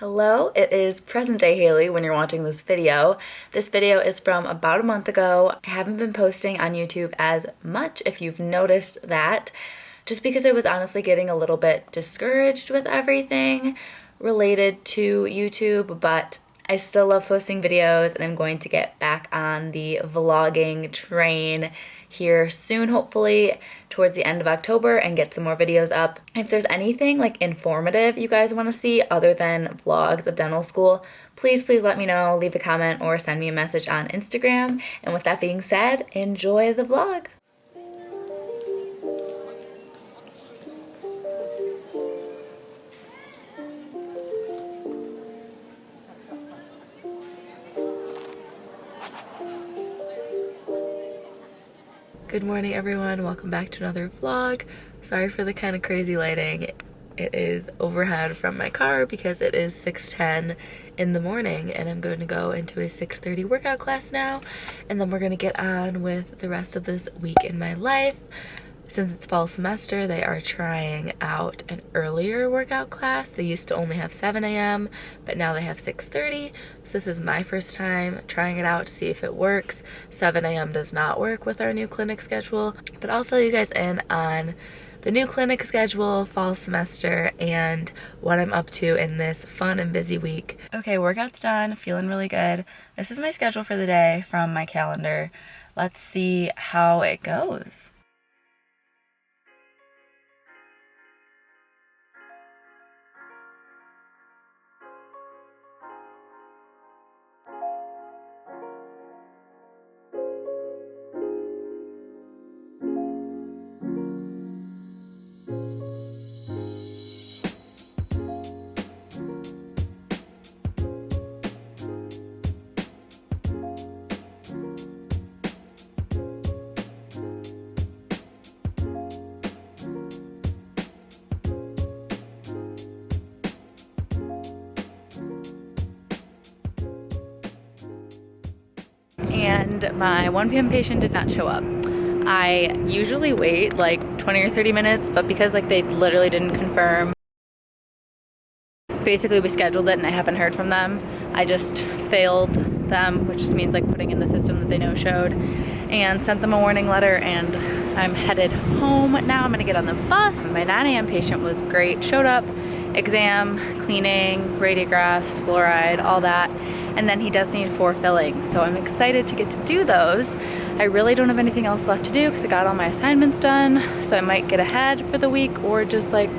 Hello, it is present day Haley when you're watching this video. This video is from about a month ago. I haven't been posting on YouTube as much, if you've noticed that, just because I was honestly getting a little bit discouraged with everything related to YouTube, but I still love posting videos and I'm going to get back on the vlogging train here soon, hopefully towards the end of October, and get some more videos up. If there's anything like informative you guys want to see other than vlogs of dental school, please let me know, leave a comment or send me a message on Instagram. And with that being said, enjoy the vlog. Good morning everyone, welcome back to another vlog. Sorry for the kind of crazy lighting. It is overhead from my car because it is 6:10 in the morning and I'm going to go into a 6:30 workout class now, and then we're going to get on with the rest of this week in my life. Since it's fall semester, they are trying out an earlier workout class. They used to only have 7 a.m., but now they have 6:30. So this is my first time trying it out to see if it works. 7 a.m. does not work with our new clinic schedule, but I'll fill you guys in on the new clinic schedule, fall semester, and what I'm up to in this fun and busy week. Okay, workout's done, feeling really good. This is my schedule for the day from my calendar. Let's see how it goes. And my 1 p.m. patient did not show up. I usually wait like 20 or 30 minutes, but because like they literally didn't confirm, basically we scheduled it and I haven't heard from them. I just failed them, which just means like putting in the system that they know showed, and sent them a warning letter, and I'm headed home now. I'm gonna get on the bus. My 9 a.m. patient was great, showed up, exam, cleaning, radiographs, fluoride, all that. And then he does need 4 fillings, so I'm excited to get to do those. I really don't have anything else left to do because I got all my assignments done, so I might get ahead for the week or just like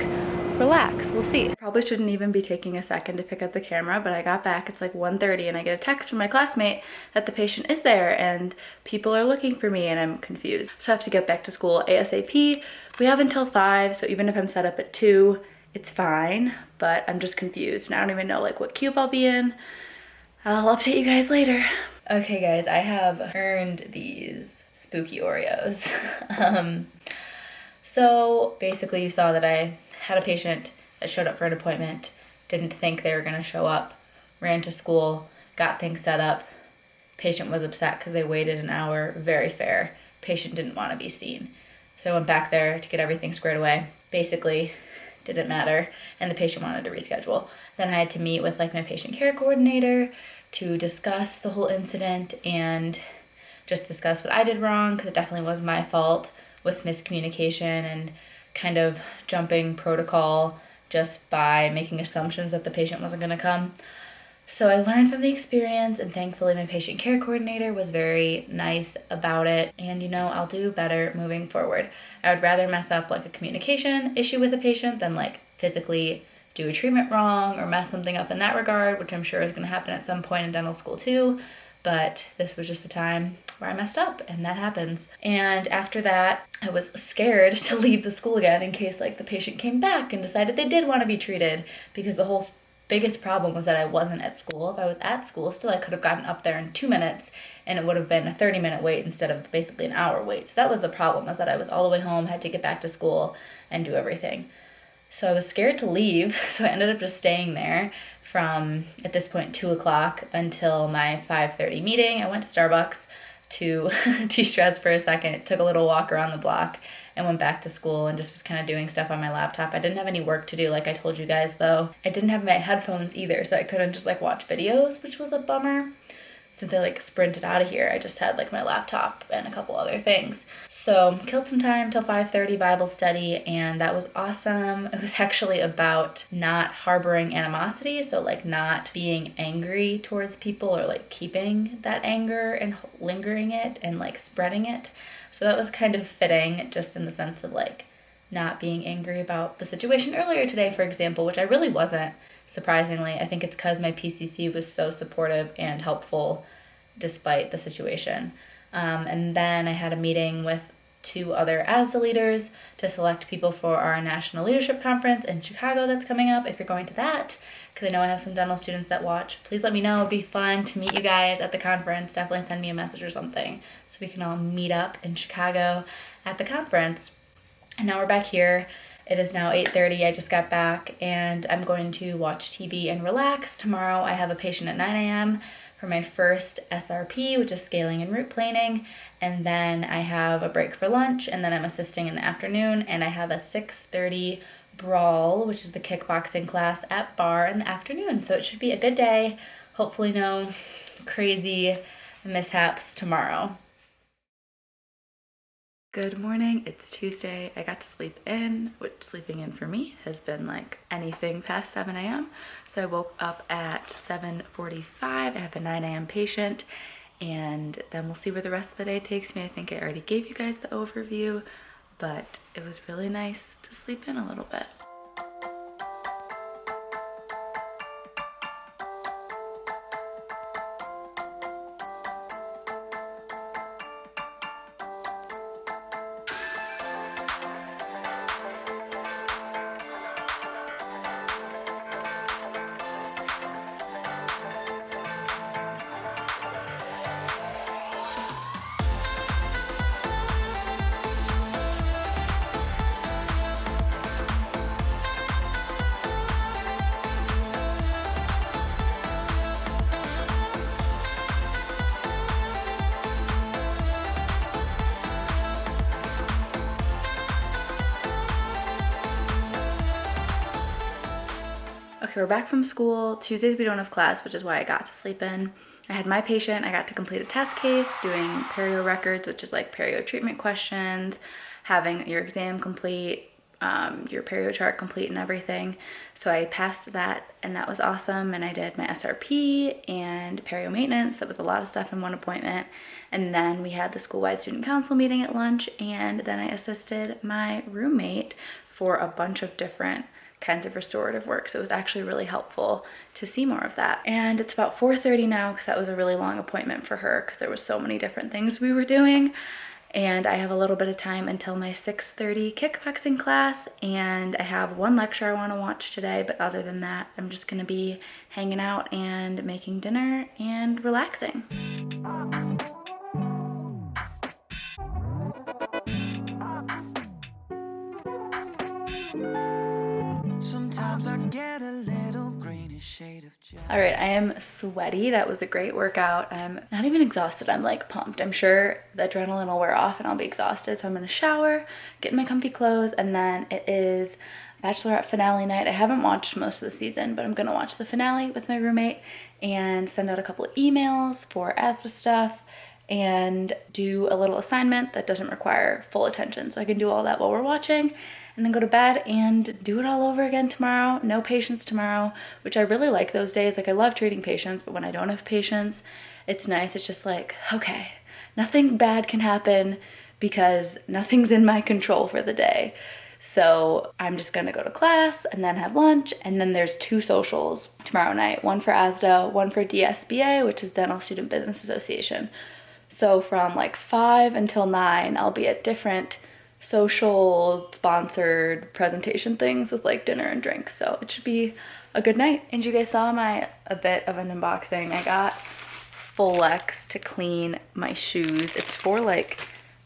relax, we'll see. I probably shouldn't even be taking a second to pick up the camera, but I got back, it's like 1:30, and I get a text from my classmate that the patient is there and people are looking for me, and I'm confused. So I have to get back to school ASAP. We have until 5, so even if I'm set up at 2, it's fine, but I'm just confused and I don't even know like what cube I'll be in. I'll update you guys later. Okay guys, I have earned these spooky Oreos. So basically you saw that I had a patient that showed up for an appointment, didn't think they were gonna show up, ran to school, got things set up. Patient was upset because they waited an hour, very fair. Patient didn't want to be seen. So I went back there to get everything squared away. Basically, didn't matter, and the patient wanted to reschedule. Then I had to meet with like my patient care coordinator to discuss the whole incident and just discuss what I did wrong, because it definitely was my fault with miscommunication and kind of jumping protocol just by making assumptions that the patient wasn't going to come. So I learned from the experience, and thankfully my patient care coordinator was very nice about it, and you know, I'll do better moving forward. I would rather mess up like a communication issue with a patient than like physically do a treatment wrong or mess something up in that regard, which I'm sure is going to happen at some point in dental school too. But this was just a time where I messed up, and that happens. And after that, I was scared to leave the school again in case like the patient came back and decided they did want to be treated, because the whole biggest problem was that I wasn't at school. If I was at school, still I could have gotten up there in 2 minutes and it would have been a 30-minute wait instead of basically an hour wait. So that was the problem, was that I was all the way home, had to get back to school and do everything. So I was scared to leave, so I ended up just staying there from, at this point, 2 o'clock until my 5:30 meeting. I went to Starbucks to de-stress for a second, took a little walk around the block, and went back to school and just was kind of doing stuff on my laptop. I didn't have any work to do like I told you guys though. I didn't have my headphones either, so I couldn't just like watch videos, which was a bummer. Since I like sprinted out of here, I just had like my laptop and a couple other things. So killed some time till 5:30 Bible study, and that was awesome. It was actually about not harboring animosity, so like not being angry towards people or like keeping that anger and lingering it and like spreading it. So that was kind of fitting, just in the sense of like not being angry about the situation earlier today, for example, which I really wasn't. Surprisingly, I think it's because my PCC was so supportive and helpful despite the situation. And then I had a meeting with 2 other ASDA leaders to select people for our National Leadership Conference in Chicago that's coming up. If you're going to that, because I know I have some dental students that watch, please let me know. It'd be fun to meet you guys at the conference. Definitely send me a message or something so we can all meet up in Chicago at the conference. And now we're back here. It is now 8:30. I just got back and I'm going to watch TV and relax. Tomorrow I have a patient at 9 a.m. for my first SRP, which is scaling and root planing. And then I have a break for lunch, and then I'm assisting in the afternoon, and I have a 6:30 brawl, which is the kickboxing class at bar in the afternoon. So it should be a good day. Hopefully no crazy mishaps tomorrow. Good morning, it's Tuesday. I got to sleep in, which sleeping in for me has been like anything past 7 a.m. So I woke up at 7:45. I have a 9 a.m. patient, and then we'll see where the rest of the day takes me. I think I already gave you guys the overview, but it was really nice to sleep in a little bit. Okay, we're back from school. Tuesdays we don't have class, which is why I got to sleep in. I had my patient. I got to complete a test case, doing perio records, which is like perio treatment questions, having your exam complete, your perio chart complete and everything. So I passed that, and that was awesome. And I did my SRP and perio maintenance. That was a lot of stuff in one appointment. And then we had the school-wide student council meeting at lunch, and then I assisted my roommate for a bunch of different kinds of restorative work. So it was actually really helpful to see more of that. And it's about 4:30 now, because that was a really long appointment for her because there was so many different things we were doing. And I have a little bit of time until my 6:30 kickboxing class, and I have one lecture I want to watch today, but other than that, I'm just going to be hanging out and making dinner and relaxing. Sometimes I get a little greenish shade of jealous. All right, I am sweaty. That was a great workout. I'm not even exhausted. I'm like pumped. I'm sure the adrenaline will wear off and I'll be exhausted. So I'm gonna shower, get in my comfy clothes, and then it is Bachelorette finale night. I haven't watched most of the season, but I'm gonna watch the finale with my roommate and send out a couple of emails for ASDA stuff and do a little assignment that doesn't require full attention. So I can do all that while we're watching, and then go to bed and do it all over again tomorrow. No patients tomorrow, which I really like those days. Like, I love treating patients, but when I don't have patients, it's nice. It's just like, okay, nothing bad can happen because nothing's in my control for the day. So I'm just gonna go to class and then have lunch, and then there's 2 socials tomorrow night, one for ASDA, one for DSBA, which is Dental Student Business Association. So from like 5 until 9, I'll be at different social sponsored presentation things with like dinner and drinks. So it should be a good night. And you guys saw a bit of an unboxing. I got Folex to clean my shoes. It's for like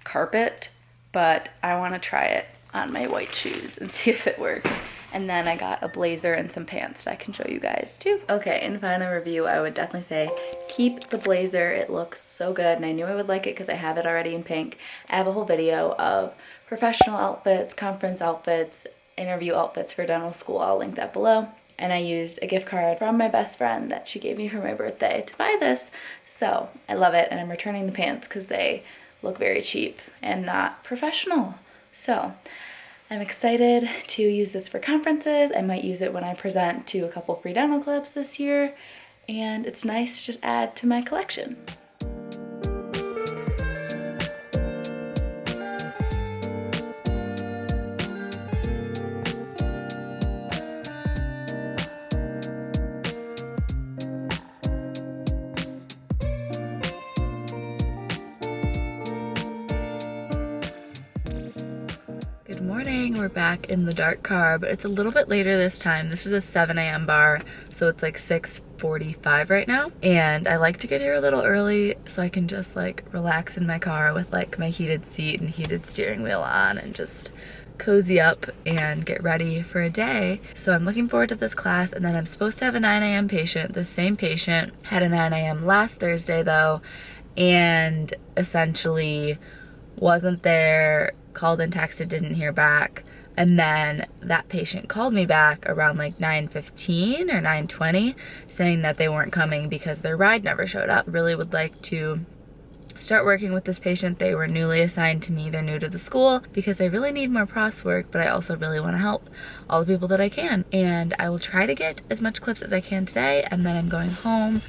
carpet, but I want to try it on my white shoes and see if it works. And then I got a blazer and some pants that I can show you guys too. Okay, in final review, I would definitely say keep the blazer. It looks so good, and I knew I would like it because I have it already in pink. I have a whole video of professional outfits, conference outfits, interview outfits for dental school. I'll link that below. And I used a gift card from my best friend that she gave me for my birthday to buy this. So I love it, and I'm returning the pants because they look very cheap and not professional. So I'm excited to use this for conferences. I might use it when I present to a couple free dental clubs this year, and it's nice to just add to my collection. Good morning, we're back in the dark car, but it's a little bit later this time. This is a 7 a.m. bar, so it's like 6:45 right now. And I like to get here a little early so I can just like relax in my car with like my heated seat and heated steering wheel on and just cozy up and get ready for a day. So I'm looking forward to this class, and then I'm supposed to have a 9 a.m. patient. The same patient had a 9 a.m. last Thursday though, and essentially wasn't there, called and texted, didn't hear back. And then that patient called me back around like 9:15 or 9:20 saying that they weren't coming because their ride never showed up. Really would like to start working with this patient. They were newly assigned to me. They're new to the school because I really need more pros work, but I also really want to help all the people that I can. And I will try to get as much clips as I can today, and then I'm going home.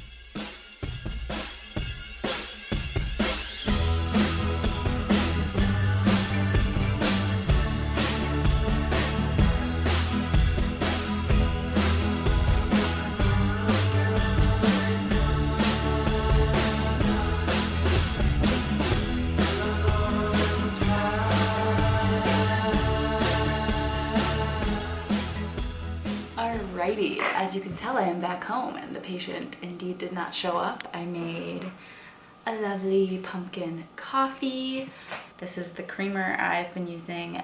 Alrighty, as you can tell, I am back home and the patient indeed did not show up. I made a lovely pumpkin coffee. This is the creamer I've been using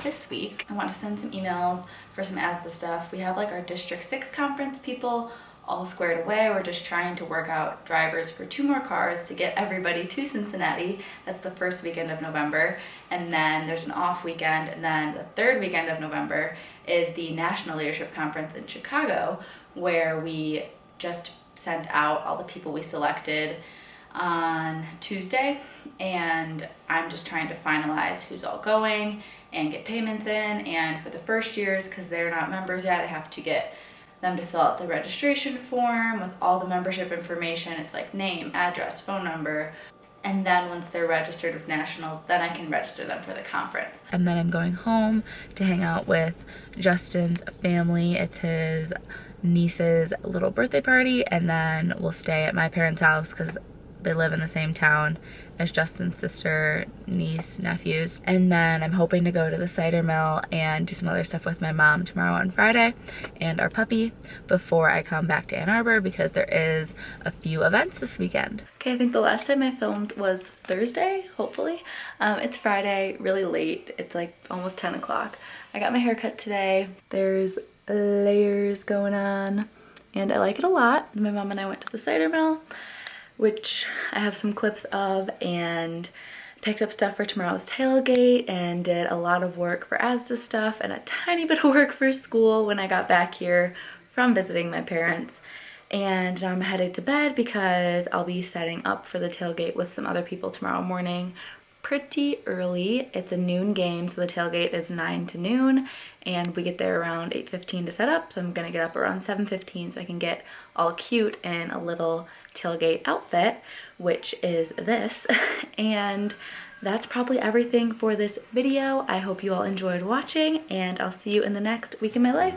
this week. I want to send some emails for some ASDA stuff. We have like our District 6 conference people all squared away. We're just trying to work out drivers for 2 more cars to get everybody to Cincinnati. That's the first weekend of November. And then there's an off weekend, and then the 3rd weekend of November is the National Leadership Conference in Chicago, where we just sent out all the people we selected on Tuesday, and I'm just trying to finalize who's all going and get payments in. And for the first years, because they're not members yet, I have to get them to fill out the registration form with all the membership information. It's like name, address, phone number. And then once they're registered with nationals, then I can register them for the conference. And then I'm going home to hang out with Justin's family. It's his niece's little birthday party, and then we'll stay at my parents' house because they live in the same town as Justin's sister, niece, nephews. And then I'm hoping to go to the cider mill and do some other stuff with my mom tomorrow on Friday and our puppy before I come back to Ann Arbor, because there is a few events this weekend. Okay, I think the last time I filmed was Thursday, hopefully. It's Friday, really late. It's like almost 10 o'clock. I got my hair cut today. There's layers going on and I like it a lot. My mom and I went to the cider mill, which I have some clips of, and picked up stuff for tomorrow's tailgate and did a lot of work for ASDA stuff and a tiny bit of work for school when I got back here from visiting my parents. And now I'm headed to bed because I'll be setting up for the tailgate with some other people tomorrow morning pretty early. It's a noon game, so the tailgate is 9 to noon, and we get there around 8:15 to set up. So I'm gonna get up around 7:15 so I can get all cute in a little tailgate outfit, which is this. And that's probably everything for this video. I hope you all enjoyed watching, and I'll see you in the next week in my life.